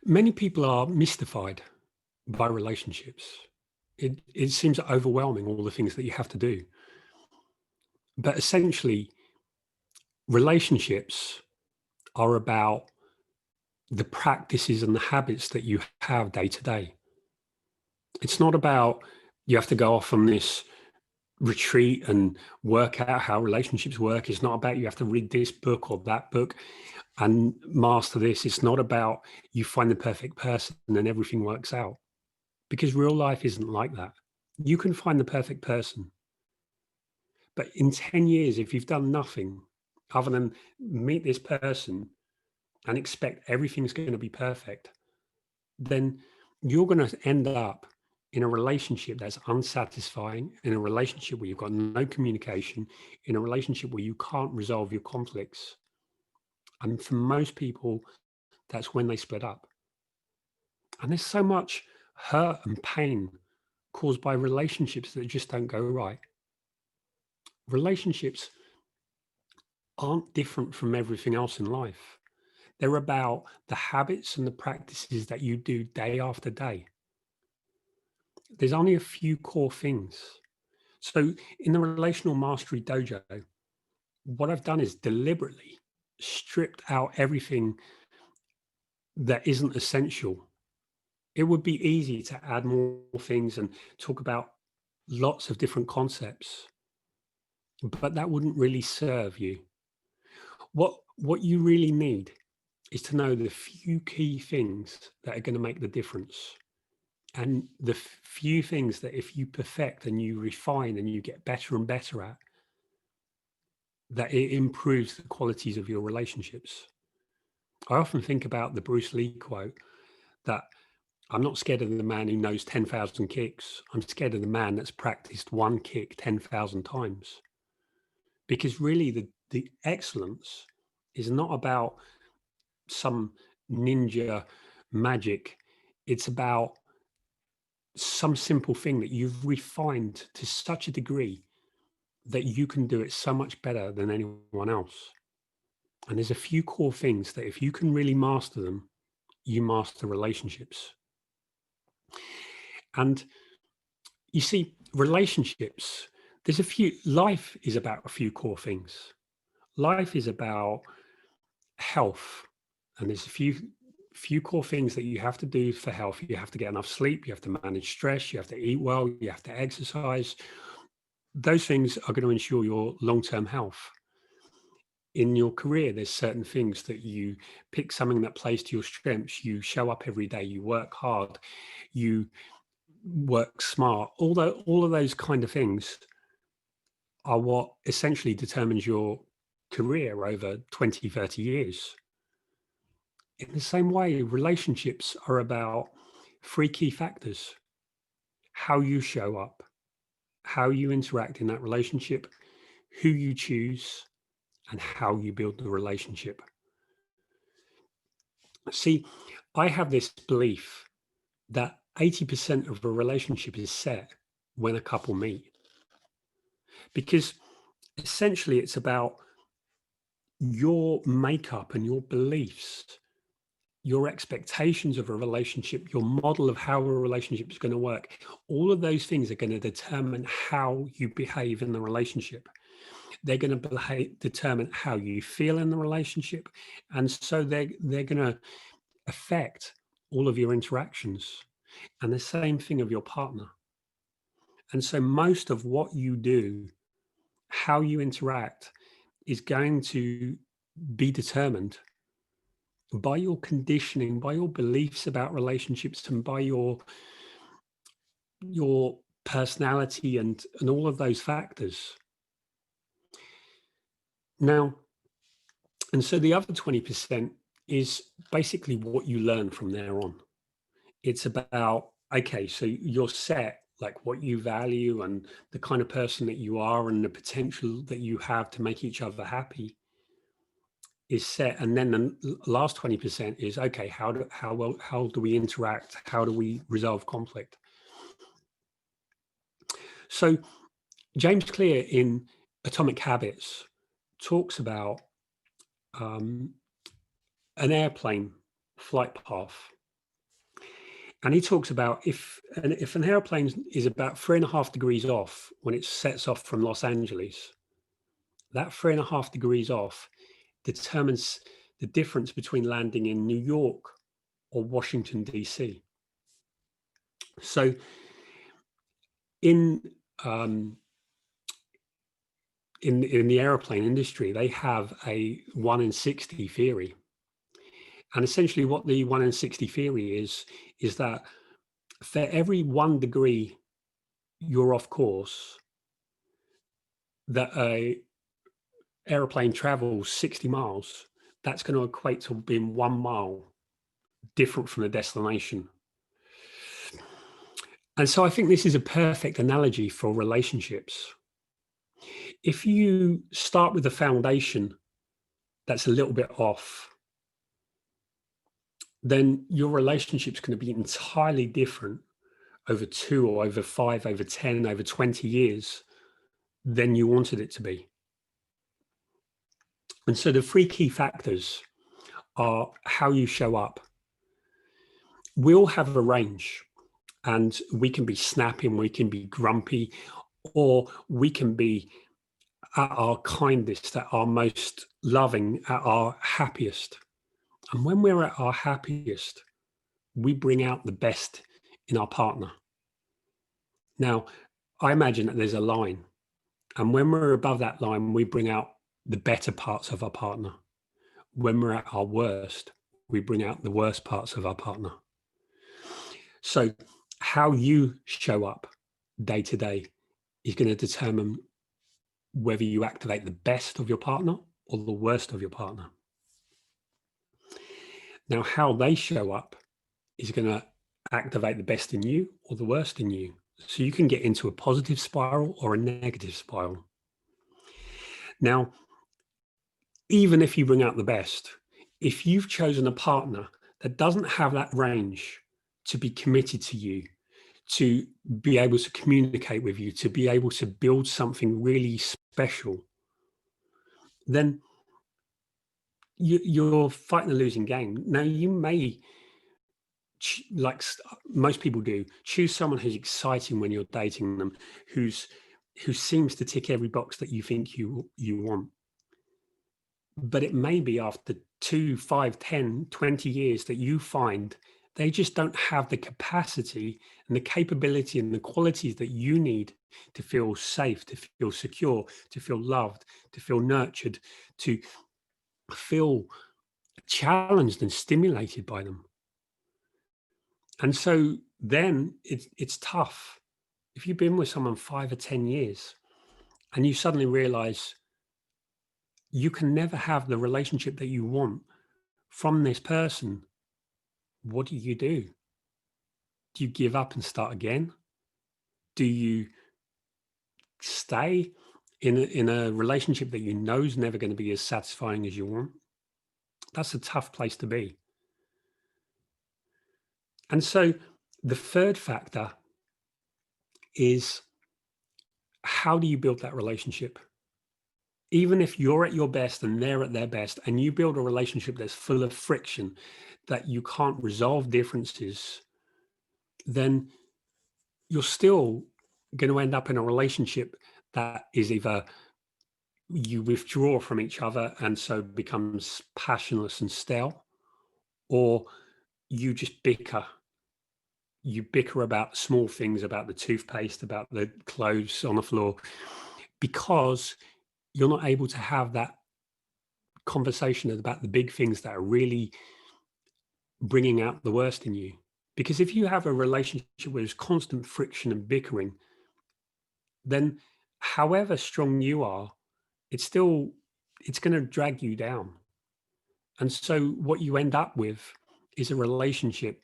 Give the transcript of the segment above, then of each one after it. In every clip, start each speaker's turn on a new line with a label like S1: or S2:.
S1: Many people are mystified by relationships. It seems overwhelming, all the things that you have to do. But essentially, relationships are about the practices and the habits that you have day to day. It's not about you have to go off on this retreat and work out how relationships work. It's not about you have to read this book or that book and master this. It's not about you find the perfect person and then everything works out, because real life isn't like that. You can find the perfect person, but in 10 years, if you've done nothing other than meet this person and expect everything's going to be perfect, then you're going to end up in a relationship that's unsatisfying, in a relationship where you've got no communication, in a relationship where you can't resolve your conflicts. And for most people, that's when they split up. And there's so much hurt and pain caused by relationships that just don't go right. Relationships aren't different from everything else in life. They're about the habits and the practices that you do day after day. There's only a few core things. So in the Relational Mastery Dojo, what I've done is deliberately stripped out everything that isn't essential. It would be easy to add more things and talk about lots of different concepts, but that wouldn't really serve you. What you really need is to know the few key things that are going to make the difference. And the few things that if you perfect and you refine and you get better and better at, that it improves the qualities of your relationships. I often think about the Bruce Lee quote that I'm not scared of the man who knows 10,000 kicks. I'm scared of the man that's practiced one kick 10,000 times. Because really the excellence is not about some ninja magic. It's about some simple thing that you've refined to such a degree that you can do it so much better than anyone else. And there's a few core things that if you can really master them, you master relationships. And you see, relationships, life is about a few core things. Life is about health. And there's a few core things that you have to do for health. You have to get enough sleep, you have to manage stress, you have to eat well, you have to exercise. Those things are going to ensure your long-term health. In your career, there's certain things that you pick something that plays to your strengths. You show up every day, you work hard, you work smart. Although all of those kind of things are what essentially determines your career over 20, 30 years. In the same way, relationships are about three key factors: how you show up, how you interact in that relationship, who you choose, and how you build the relationship. See, I have this belief that 80% of a relationship is set when a couple meet, because essentially it's about your makeup and your beliefs, your expectations of a relationship, your model of how a relationship is going to work. All of those things are going to determine how you behave in the relationship. They're going to determine how you feel in the relationship. And so they're going to affect all of your interactions, and the same thing of your partner. And so most of what you do, how you interact, is going to be determined by your conditioning, by your beliefs about relationships, and by your personality and all of those factors. Now, and so the other 20% is basically what you learn from there on. It's about, okay, so you're set, like what you value and the kind of person that you are and the potential that you have to make each other happy is set. And then the last 20% is, okay, how do we interact? How do we resolve conflict? So James Clear in Atomic Habits talks about an airplane flight path. And he talks about if an airplane is about 3.5 degrees off when it sets off from Los Angeles, that 3.5 degrees off determines the difference between landing in New York or Washington, D.C. So in um, in the airplane industry, they have a 1 in 60 theory. And essentially what the 1 in 60 theory is that for every 1 degree you're off course, that a airplane travels 60 miles, that's going to equate to being 1 mile different from the destination. And so I think this is a perfect analogy for relationships. If you start with a foundation that's a little bit off, then your relationship's going to be entirely different over 2 or over 5, over 10, over 20 years than you wanted it to be. And so the 3 key factors are how you show up. We all have a range, and we can be snapping, we can be grumpy, or we can be at our kindest, at our most loving, at our happiest. And when we're at our happiest, we bring out the best in our partner. Now, I imagine that there's a line, and when we're above that line, we bring out the better parts of our partner. When we're at our worst, we bring out the worst parts of our partner. So how you show up day to day is going to determine whether you activate the best of your partner or the worst of your partner. Now, how they show up is going to activate the best in you or the worst in you. So you can get into a positive spiral or a negative spiral. Now, even if you bring out the best, if you've chosen a partner that doesn't have that range to be committed to you, to be able to communicate with you, to be able to build something really special, then you're fighting a losing game. Now, you may, like most people do, choose someone who's exciting when you're dating them, who seems to tick every box that you think you want. But it may be after 2, 5, 10, 20 years that you find they just don't have the capacity and the capability and the qualities that you need to feel safe, to feel secure, to feel loved, to feel nurtured, to feel challenged and stimulated by them. And so then it's tough. If you've been with someone 5 or 10 years and you suddenly realize you can never have the relationship that you want from this person, what do? Do you give up and start again? Do you stay in a relationship that you know is never going to be as satisfying as you want? That's a tough place to be. And so the third factor is, how do you build that relationship? Even if you're at your best and they're at their best, and you build a relationship that's full of friction, that you can't resolve differences, then you're still going to end up in a relationship that is either you withdraw from each other and so becomes passionless and stale, or you just bicker. You bicker about small things, about the toothpaste, about the clothes on the floor, because you're not able to have that conversation about the big things that are really bringing out the worst in you. Because if you have a relationship where there's constant friction and bickering, then however strong you are, it's going to drag you down. And so what you end up with is a relationship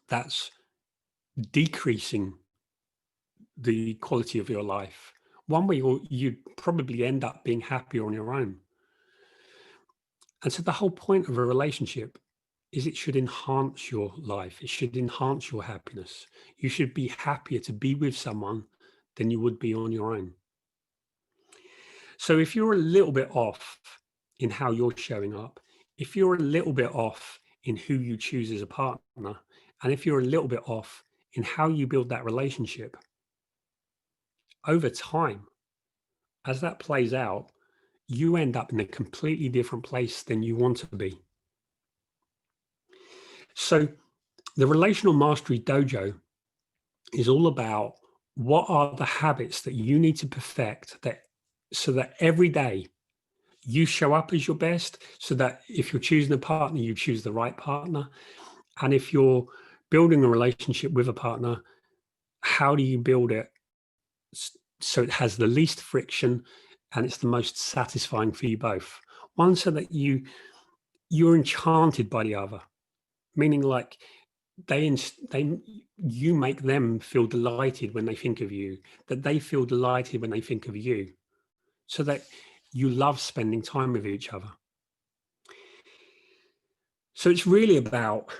S1: that's decreasing the quality of your life. One way you'd probably end up being happier on your own. And so the whole point of a relationship is it should enhance your life. It should enhance your happiness. You should be happier to be with someone than you would be on your own. So if you're a little bit off in how you're showing up, if you're a little bit off in who you choose as a partner, And if you're a little bit off in how you build that relationship over time, as that plays out, you end up in a completely different place than you want to be. So the Relational Mastery Dojo is all about what are the habits that you need to perfect that so that every day you show up as your best, so that if you're choosing a partner, you choose the right partner. And if you're building a relationship with a partner, how do you build it so it has the least friction and it's the most satisfying for you both? One, so that you're enchanted by the other, meaning like they you make them feel delighted when they think of you, that they feel delighted when they think of you, so that you love spending time with each other. So it's really about,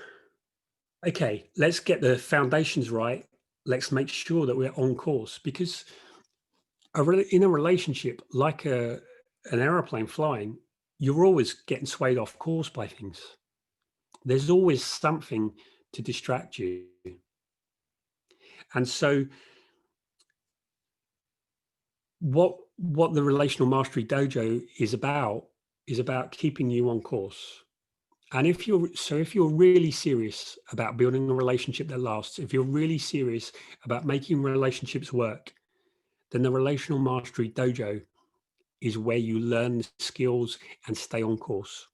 S1: okay, let's get the foundations right. Let's make sure that we're on course, because in a relationship, like an aeroplane flying, you're always getting swayed off course by things. There's always something to distract you. And so what the Relational Mastery Dojo is about keeping you on course. And if you're really serious about building a relationship that lasts, if you're really serious about making relationships work, then the Relational Mastery Dojo is where you learn the skills and stay on course.